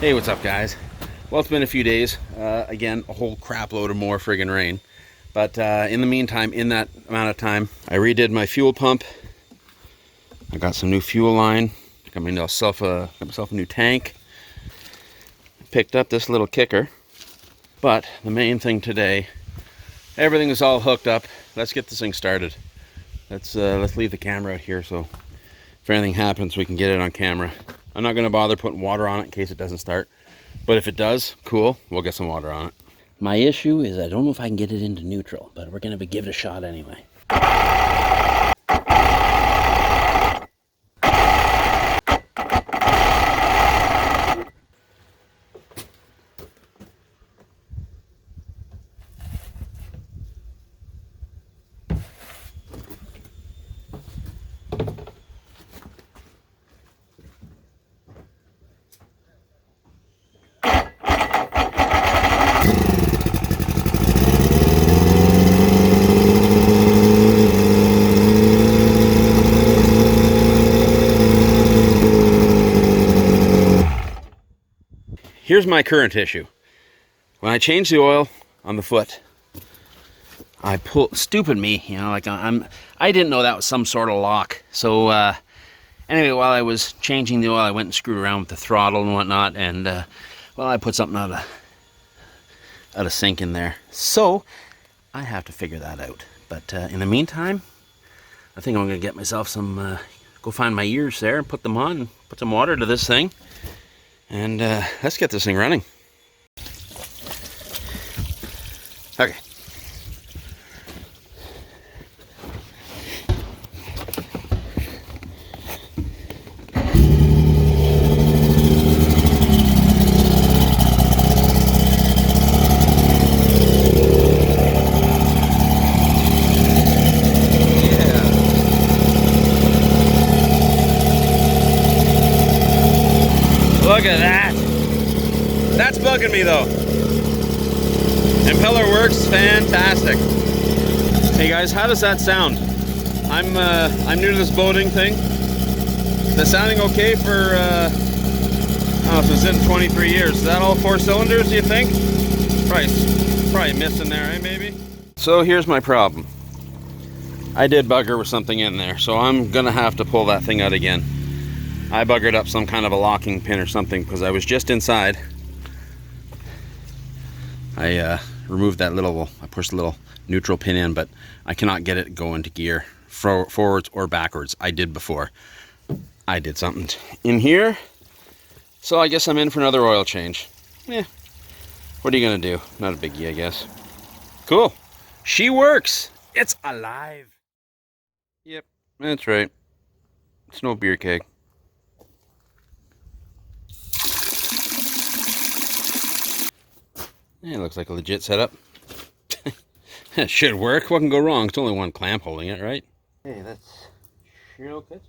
Hey, what's up, guys? Well, it's been a few days. Again, a whole crap load of more friggin' rain. But in the meantime, in that amount of time, I redid my fuel pump. I got some new fuel line. Got myself a new tank. Picked up this little kicker. But the main thing today, everything is all hooked up. Let's get this thing started. Let's leave the camera out here so if anything happens, we can get it on camera. I'm not going to bother putting water on it in case it doesn't start. But if it does, cool, we'll get some water on it. My issue is I don't know if I can get it into neutral, but we're going to give it a shot anyway. Here's my current issue. When I change the oil on the foot, I pull, stupid me, you know, like I didn't know that was some sort of lock. So anyway, while I was changing the oil, I went and screwed around with the throttle and whatnot, and well, I put something out of sync in there. So I have to figure that out. But in the meantime, I think I'm gonna get myself some, go find my ears there and put them on, and put some water to this thing. And let's get this thing running. Okay. Look at that. That's bugging me though. Impeller works fantastic. Hey guys, how does that sound? I'm new to this boating thing. Is that sounding okay for I don't know if it's in 23 years. Is that all 4 cylinders, do you think? Probably missing there, eh, maybe? So here's my problem. I did bugger with something in there, so I'm gonna have to pull that thing out again. I buggered up some kind of a locking pin or something because I was just inside. I removed that I pushed the little neutral pin in, but I cannot get it go into gear forwards or backwards. I did before. I did something in here. So I guess I'm in for another oil change. Yeah. What are you gonna do? Not a biggie, I guess. Cool. She works. It's alive. Yep, that's right. It's no beer keg. Yeah, it looks like a legit setup. It should work. What can go wrong? It's only one clamp holding it, right? Hey, that's sure good.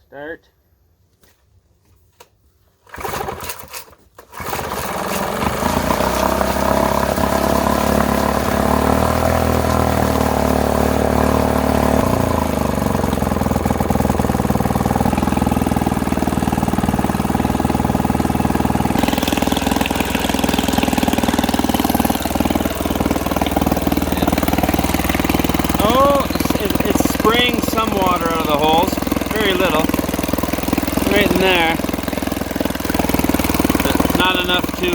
Start. Spraying some water out of the holes, very little, right in there, but not enough to,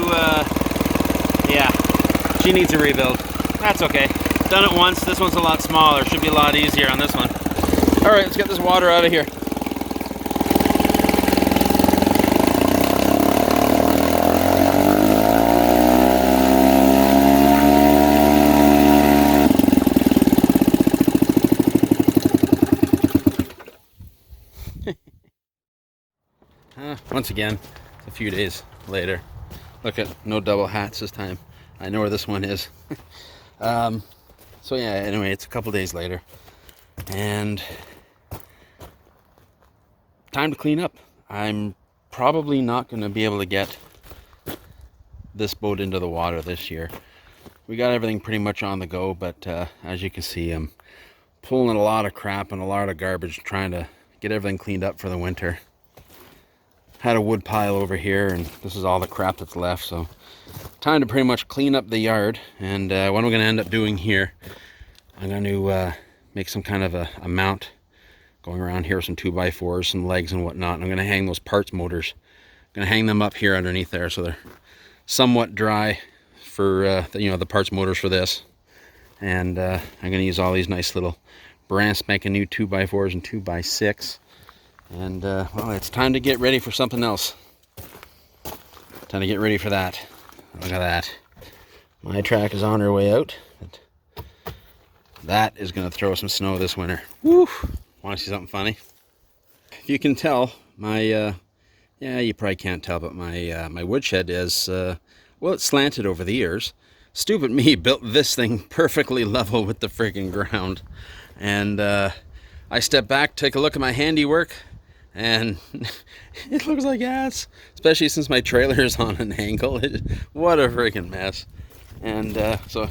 yeah, she needs a rebuild. That's okay. Done it once. This one's a lot smaller. Should be a lot easier on this one. All right, let's get this water out of here. Once again, a few days later. Look at no double hats this time. I know where this one is. So yeah, anyway, it's a couple days later. And time to clean up. I'm probably not going to be able to get this boat into the water this year. We got everything pretty much on the go, but as you can see, I'm pulling a lot of crap and a lot of garbage trying to get everything cleaned up for the winter. had a wood pile over here, and this is all the crap that's left. So time to pretty much clean up the yard. And what I'm going to end up doing here, I'm going to make some kind of a mount going around here, some 2x4s, some legs and whatnot. And I'm going to hang those parts motors. I'm going to hang them up here underneath there so they're somewhat dry for the parts motors for this. And I'm going to use all these nice little brand spanking new 2x4s and 2x6. And well, it's time to get ready for something else. Time to get ready for that. Look at that. My track is on her way out. That is going to throw some snow this winter. Woo! Want to see something funny? If you can tell, my yeah, you probably can't tell, but my woodshed is well, it's slanted over the years. Stupid me built this thing perfectly level with the friggin' ground, and I step back, take a look at my handiwork, and it looks like ass, especially since my trailer is on an angle. What a freaking mess. And so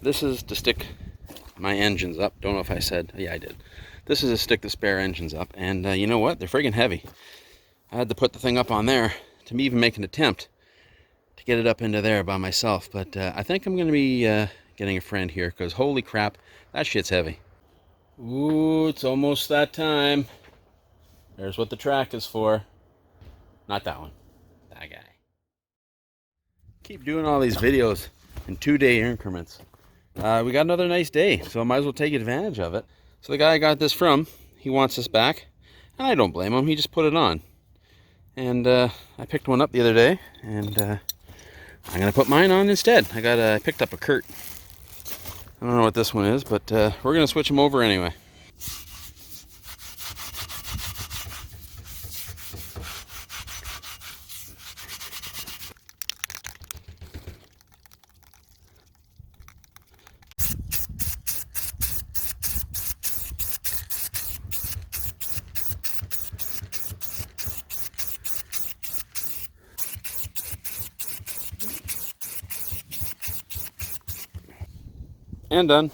this is to stick my engines up. Don't know if I said, yeah, I did. This is to stick the spare engines up, and you know what? They're friggin' heavy. I had to put the thing up on there to even make an attempt to get it up into there by myself. But I think I'm going to be getting a friend here, because holy crap, that shit's heavy. Ooh, it's almost that time. There's what the track is for. Not that one. That guy. Keep doing all these videos in 2-day increments. We got another nice day, so I might as well take advantage of it. So the guy I got this from, he wants this back, and I don't blame him. He just put it on. And I picked one up the other day, and I'm going to put mine on instead. I picked up a Kurt. I don't know what this one is, but we're going to switch them over anyway. And done.